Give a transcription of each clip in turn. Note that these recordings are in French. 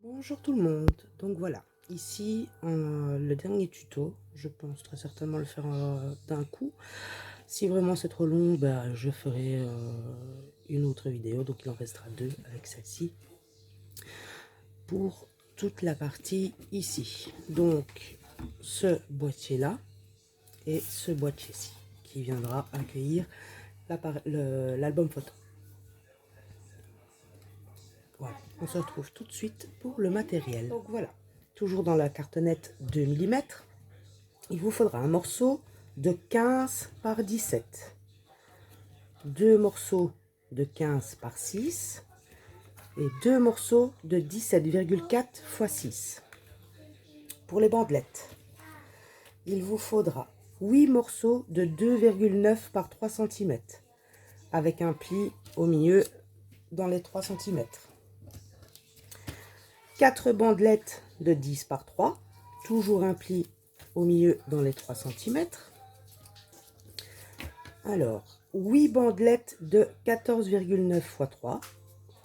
Bonjour tout le monde, donc voilà, ici le dernier tuto, je pense très certainement le faire d'un coup. Si vraiment c'est trop long, bah, je ferai une autre vidéo, donc il en restera deux avec celle-ci pour toute la partie ici. Donc ce boîtier là et ce boîtier-ci qui viendra accueillir l'album photo. Voilà, on se retrouve tout de suite pour le matériel. Donc voilà, toujours dans la cartonnette 2 mm, il vous faudra un morceau de 15 par 17, deux morceaux de 15 par 6 et deux morceaux de 17,4 x 6. Pour les bandelettes, il vous faudra 8 morceaux de 2,9 par 3 cm avec un pli au milieu dans les 3 cm. 4 bandelettes de 10 par 3, toujours un pli au milieu dans les 3 cm. Alors, 8 bandelettes de 14,9 x 3,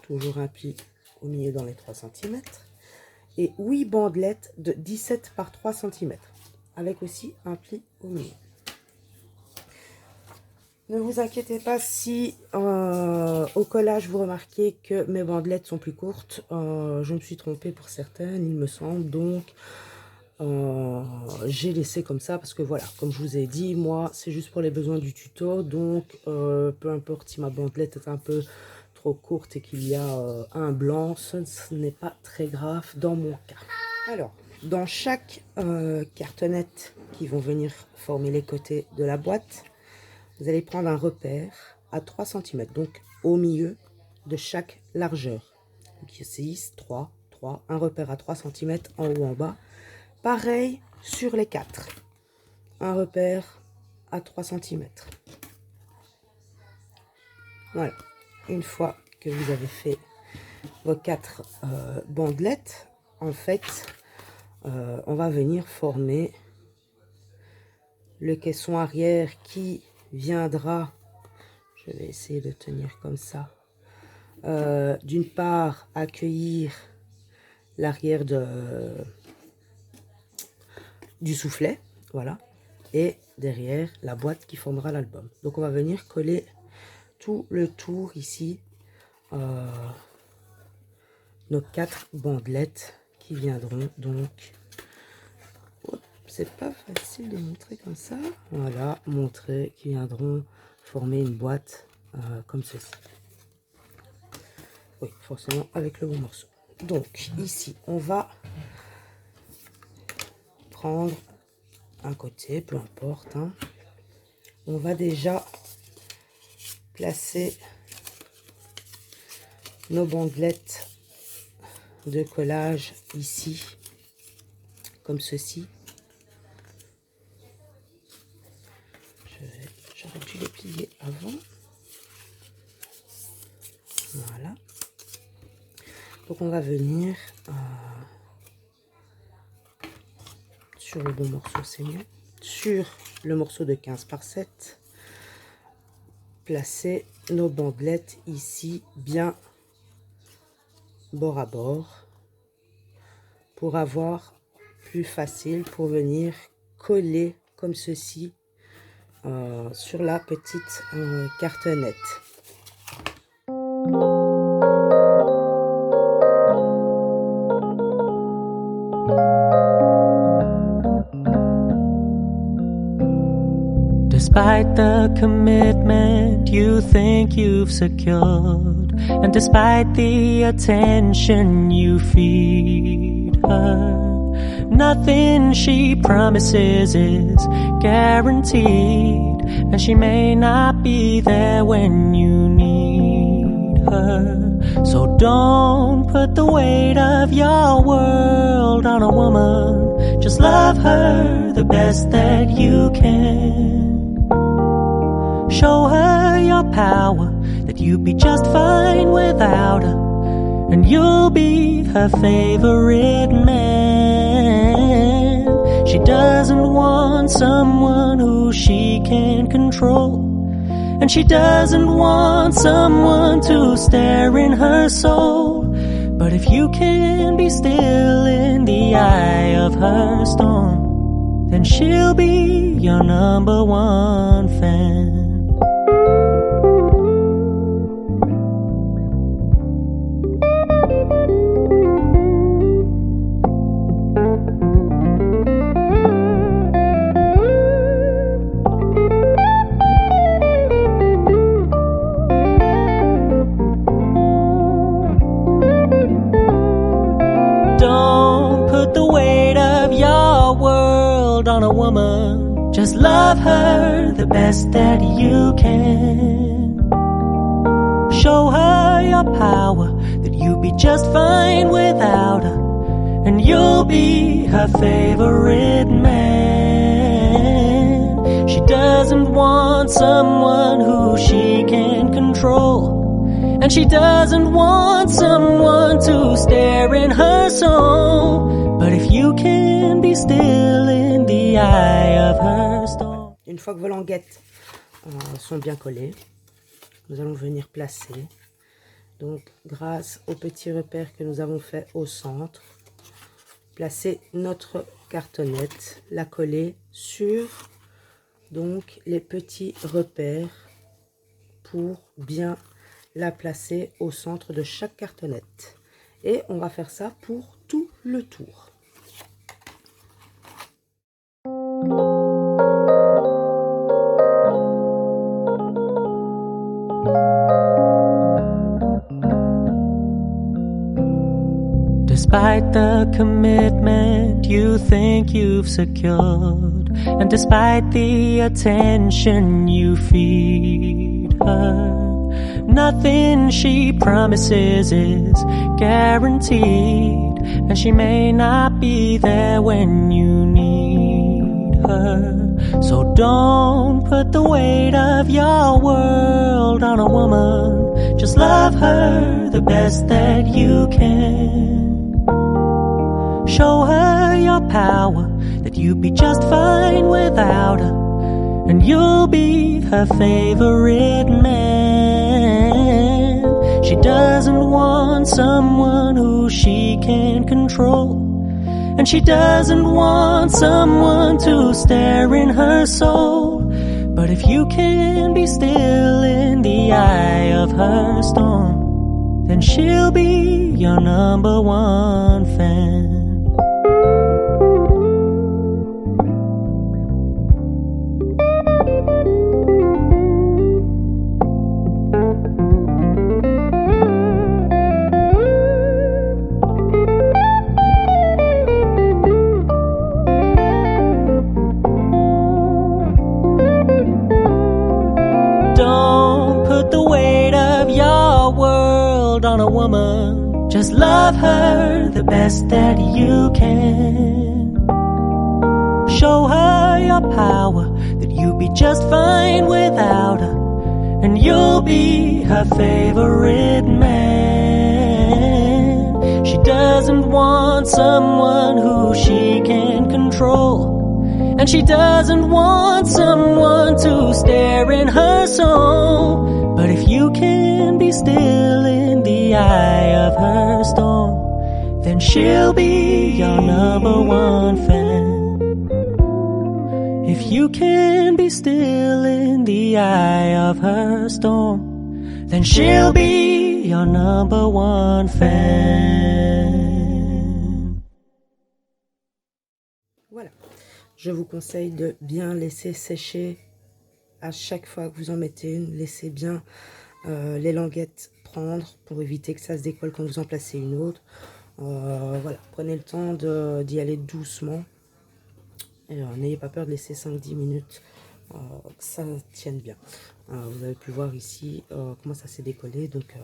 toujours un pli au milieu dans les 3 cm. Et 8 bandelettes de 17 par 3 cm, avec aussi un pli au milieu. Ne vous inquiétez pas si au collage vous remarquez que mes bandelettes sont plus courtes. Je me suis trompée pour certaines, il me semble. Donc j'ai laissé comme ça parce que voilà, comme je vous ai dit, moi c'est juste pour les besoins du tuto. Donc peu importe si ma bandelette est un peu trop courte et qu'il y a un blanc, ce n'est pas très grave dans mon cas. Alors, dans chaque cartonnette qui vont venir former les côtés de la boîte, vous allez prendre un repère à 3 cm, donc au milieu de chaque largeur. Donc 6, 3, 3, un repère à 3 cm en haut, en bas. Pareil sur les 4. Un repère à 3 cm. Voilà. Une fois que vous avez fait vos 4 bandelettes, en fait, on va venir former le caisson arrière qui viendra, je vais essayer de tenir comme ça, d'une part accueillir l'arrière du soufflet, voilà, et derrière la boîte qui formera l'album. Donc on va venir coller tout le tour ici, nos 4 bandelettes qui viendront donc, c'est pas facile de montrer comme ça, voilà, montrer qui viendront former une boîte comme ceci. Oui, forcément avec le bon morceau. Donc ici on va prendre un côté, peu importe, hein. On va déjà placer nos bandelettes de collage ici comme ceci. J'aurais dû les plier avant. Voilà. Donc on va venir sur le bon morceau, c'est mieux. Sur le morceau de 15 par 7, placer nos bandelettes ici bien bord à bord pour avoir plus facile pour venir coller comme ceci sur la petite cartonnette. Despite the commitment you think you've secured, and despite the attention you feed her, nothing she promises is guaranteed, and she may not be there when you need her. So don't put the weight of your world on a woman. Just love her the best that you can. Show her your power, that you'd be just fine without her, and you'll be her favorite man. She doesn't want someone who she can control, and she doesn't want someone to stare in her soul. But if you can be still in the eye of her storm, then she'll be your number one fan. On a woman, just love her the best that you can. Show her your power, that you'll be just fine without her, and you'll be her favorite man. She doesn't want someone who she can control, and she doesn't want someone to stare in her soul. But if you can be still in the eye of her storm. Une fois que vos languettes sont bien collées, nous allons venir placer, donc grâce au petit repère que nous avons fait au centre, placer notre cartonnette, la coller sur donc les petits repères pour bien la placer au centre de chaque cartonnette. Et on va faire ça pour tout le tour. Despite the commitment you think you've secured, and despite the attention you feed her, nothing she promises is guaranteed, and she may not be there when you need her. So don't put the weight of your world on a woman. Just love her the best that you can. Show her your power, that you'd be just fine without her, and you'll be her favorite man. She doesn't want someone who she can control, and she doesn't want someone to stare in her soul. But if you can be still in the eye of her storm, then she'll be your number one fan. On a woman, just love her the best that you can. Show her your power, that you'll be just fine without her, and you'll be her favorite man. She doesn't want someone who she can control, and she doesn't want someone to stare in her soul. But if you can be still in the eye of her storm, then she'll be your number one fan. If you can be still in the eye of her storm, then she'll be your number one fan. Voilà, je vous conseille de bien laisser sécher à chaque fois que vous en mettez une. Laissez bien les languettes prendre pour éviter que ça se décolle quand vous en placez une autre. Voilà, prenez le temps d'y aller doucement. N'ayez pas peur de laisser 5-10 minutes que ça tienne bien. Vous avez pu voir ici comment ça s'est décollé, donc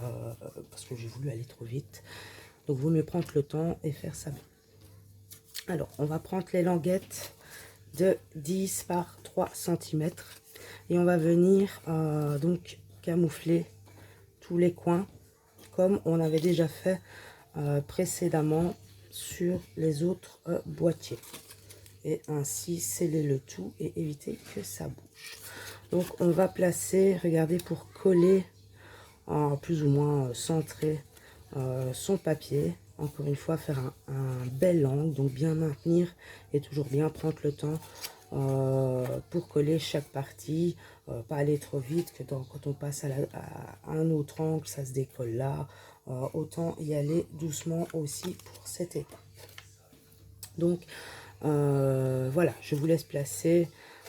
parce que j'ai voulu aller trop vite. Donc vaut mieux prendre le temps et faire ça bien. Alors on va prendre les languettes de 10 par 3 cm et on va venir donc camoufler tous les coins comme on avait déjà fait précédemment sur les autres boîtiers. Et ainsi sceller le tout et éviter que ça bouge. Donc on va placer, regardez, pour coller, plus ou moins centrer son papier. Encore une fois, faire un bel angle, donc bien maintenir et toujours bien prendre le temps pour coller chaque partie, pas aller trop vite que quand on passe à un autre angle, ça se décolle là. Autant y aller doucement aussi pour cette étape. Donc voilà, je vous laisse placer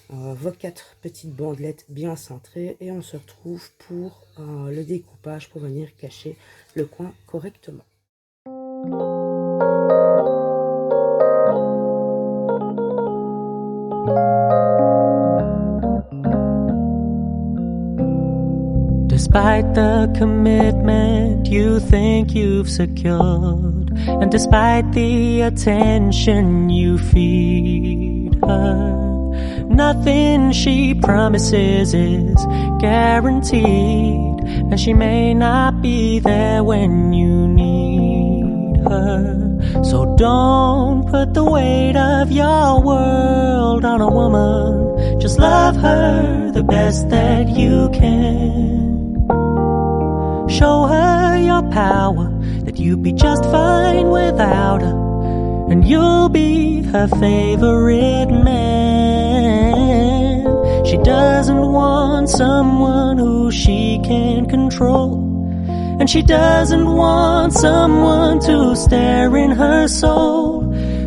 vos 4 petites bandelettes bien centrées et on se retrouve pour le découpage pour venir cacher le coin correctement. Despite the commitment you think you've secured, and despite the attention you feed her, nothing she promises is guaranteed, and she may not be there when you need her. So don't put the weight of your world on a woman. Just love her the best that you can. Show her your power, that you'd be just fine without her, and you'll be her favorite man. She doesn't want someone who she can control, and she doesn't want someone to stare in her soul.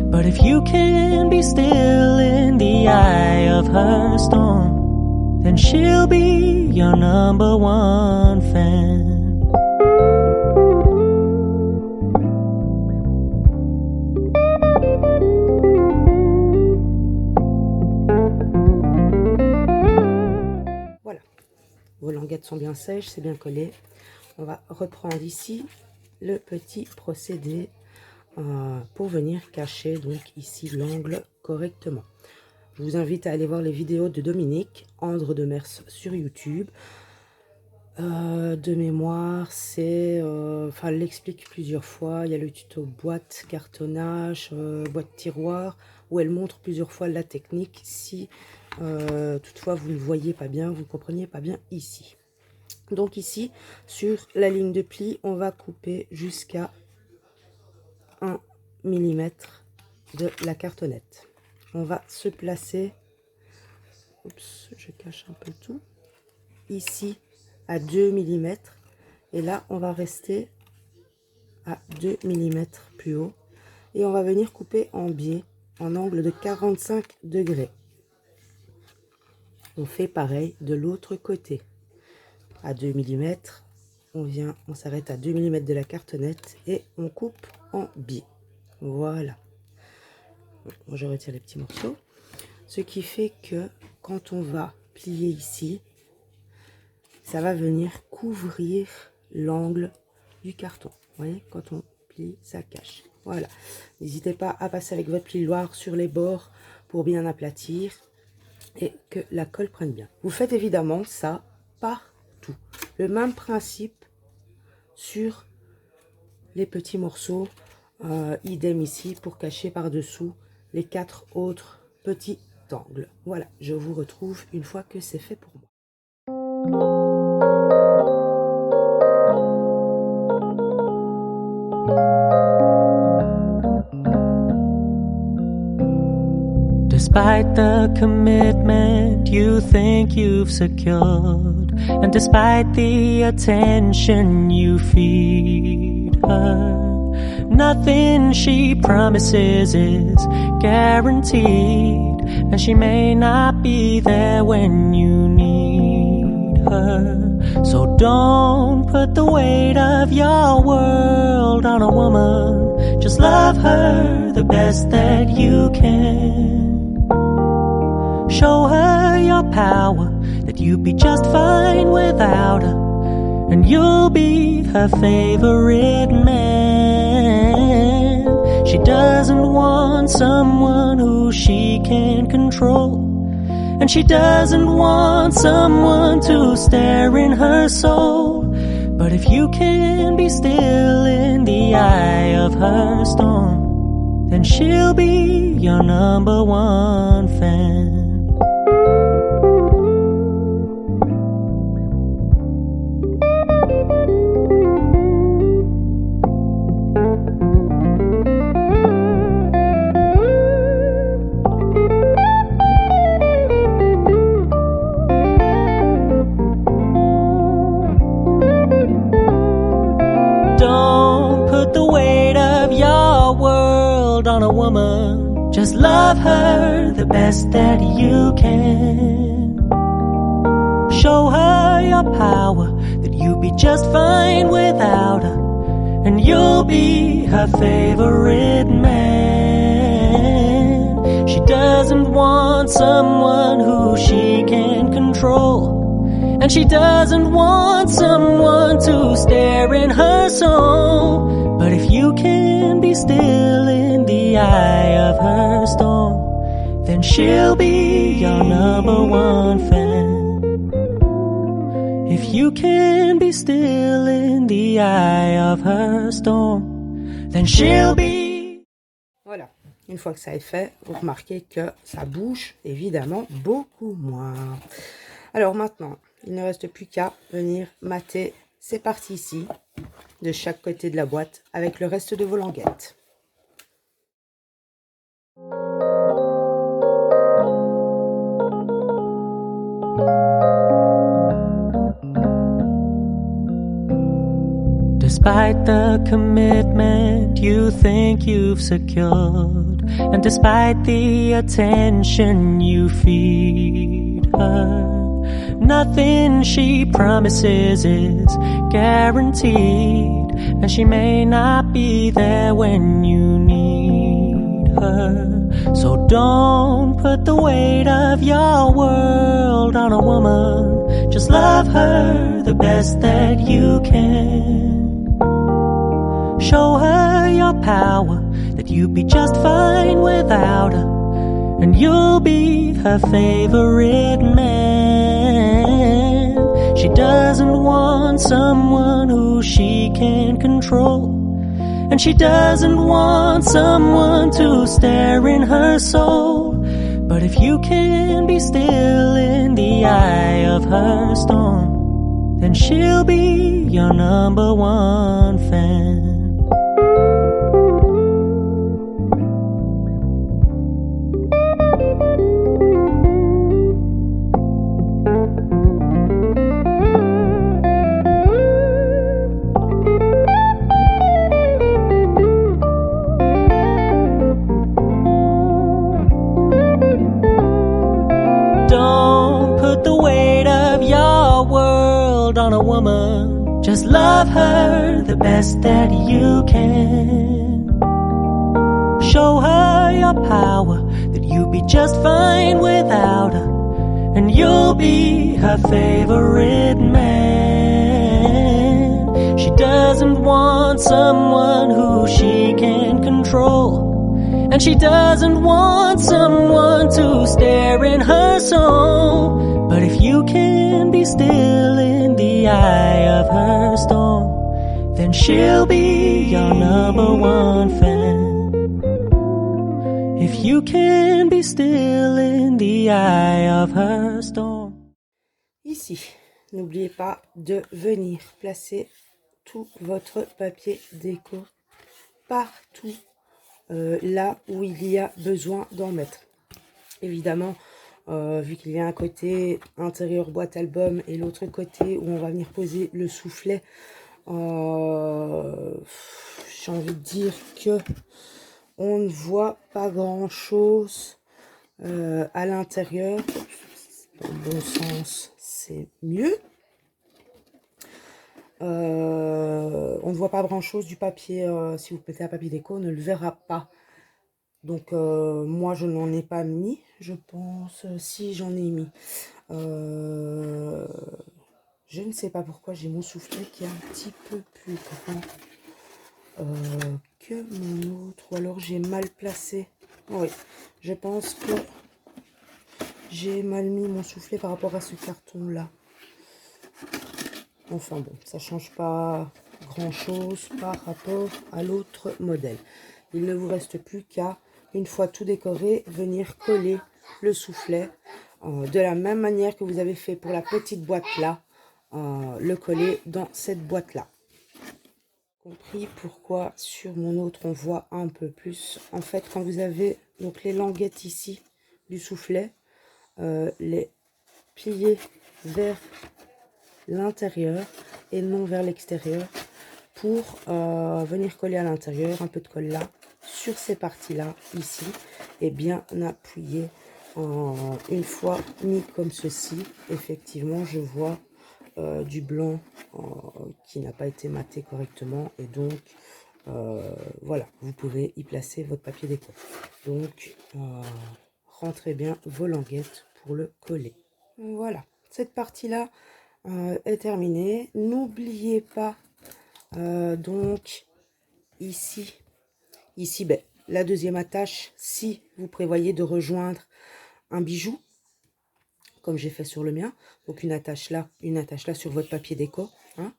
But if you can be still in the eye of her storm, then she'll be your number one fan. Vos languettes sont bien sèches, c'est bien collé. On va reprendre ici le petit procédé pour venir cacher donc ici l'angle correctement. Je vous invite à aller voir les vidéos de Dominique, Andre de Mers sur YouTube. De mémoire, c'est, enfin, elle l'explique plusieurs fois. Il y a le tuto boîte, cartonnage, boîte tiroir, où elle montre plusieurs fois la technique. Si toutefois vous ne voyez pas bien, vous ne compreniez pas bien ici. Donc ici, sur la ligne de pli, on va couper jusqu'à 1 mm de la cartonnette. On va se placer, oups, je cache un peu tout, ici à 2 mm. Et là, on va rester à 2 mm plus haut. Et on va venir couper en biais, en angle de 45 degrés. On fait pareil de l'autre côté. À 2 mm, on s'arrête à 2 mm de la cartonnette et on coupe en biais. Voilà. Bon, je retire les petits morceaux. Ce qui fait que quand on va plier ici, ça va venir couvrir l'angle du carton. Vous voyez, quand on plie, ça cache. Voilà. N'hésitez pas à passer avec votre plioir sur les bords pour bien aplatir et que la colle prenne bien. Vous faites évidemment ça partout. Le même principe sur les petits morceaux. Idem ici pour cacher par-dessous les 4 autres petits angles. Voilà, je vous retrouve une fois que c'est fait pour moi. Despite the commitment you think you've secured, and despite the attention you feed her, nothing she promises is guaranteed, and she may not be there when you need her. So don't put the weight of your world on a woman. Just love her the best that you can. Show her your power, that you'd be just fine without her, and you'll be her favorite man. She doesn't want someone who she can control, and she doesn't want someone to stare in her soul. But if you can be still in the eye of her storm, then she'll be your number one fan. Don't put the weight of your world on a woman. Just love her the best that you can. Show her your power, that you'll be just fine without her, and you'll be her favorite man. She doesn't want someone who she can control, and she doesn't want someone to stare in her soul. But if you can be still in the eye of her storm, then she'll be your number one fan. If you can be still in the eye of her storm, then she'll be... Voilà, une fois que ça est fait, vous remarquez que ça bouge évidemment beaucoup moins. Alors maintenant, il ne reste plus qu'à venir mater ces parties-ci de chaque côté de la boîte avec le reste de vos languettes. Despite the commitment you think you've secured, and despite the attention you feed her, nothing she promises is guaranteed, and she may not be there when you need her. So don't put the weight of your world on a woman. Just love her the best that you can. Show her your power, that you'd be just fine without her, and you'll be her favorite man. She doesn't want someone who she can control, and she doesn't want someone to stare in her soul. But if you can be still in the eye of her storm, then she'll be your number one fan. Don't put the weight of your world on a woman. Just love her the best that you can. Show her your power, that you'll be just fine without her, and you'll be her favorite man. She doesn't want someone who she can control, and she doesn't want someone to stare in her soul. But if you can be still in the eye of her storm, then she'll be your number one fan. If you can be still in the eye of her storm. Ici, n'oubliez pas de venir placer tout votre papier déco partout. Là où il y a besoin d'en mettre. Évidemment, vu qu'il y a un côté intérieur boîte album et l'autre côté où on va venir poser le soufflet, j'ai envie de dire que on ne voit pas grand chose à l'intérieur. Dans le bon sens, c'est mieux. On ne voit pas grand chose du papier, si vous mettez un papier déco, on ne le verra pas. Donc moi je n'en ai pas mis, je pense, si j'en ai mis. Je ne sais pas pourquoi j'ai mon soufflet qui est un petit peu plus grand que mon autre, ou alors j'ai mal placé. Oui, je pense que j'ai mal mis mon soufflet par rapport à ce carton là. Enfin bon, ça change pas grand chose par rapport à l'autre modèle. Il ne vous reste plus qu'à, une fois tout décoré, venir coller le soufflet de la même manière que vous avez fait pour la petite boîte là, le coller dans cette boîte là. Compris pourquoi sur mon autre on voit un peu plus. En fait, quand vous avez donc les languettes ici du soufflet, les plier vers l'intérieur et non vers l'extérieur pour venir coller à l'intérieur, un peu de colle là, sur ces parties-là, ici, et bien appuyer. Une fois mis comme ceci, effectivement, je vois du blanc qui n'a pas été maté correctement, et donc voilà, vous pouvez y placer votre papier déco. Donc, rentrez bien vos languettes pour le coller. Voilà, cette partie-là est terminée. N'oubliez pas donc ici, ben, la deuxième attache, si vous prévoyez de rejoindre un bijou, comme j'ai fait sur le mien, donc une attache là sur votre papier déco, hein.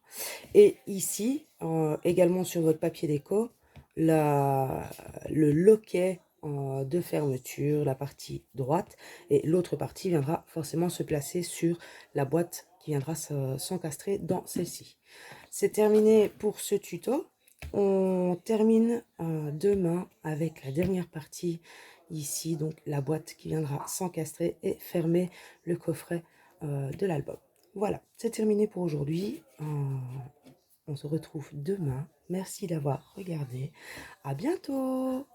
Et ici, également sur votre papier déco, le loquet de fermeture, la partie droite, et l'autre partie viendra forcément se placer sur la boîte qui viendra s'encastrer dans celle-ci. C'est terminé pour ce tuto. On termine demain avec la dernière partie ici, donc la boîte qui viendra s'encastrer et fermer le coffret de l'album. Voilà, c'est terminé pour aujourd'hui. On se retrouve demain. Merci d'avoir regardé. À bientôt!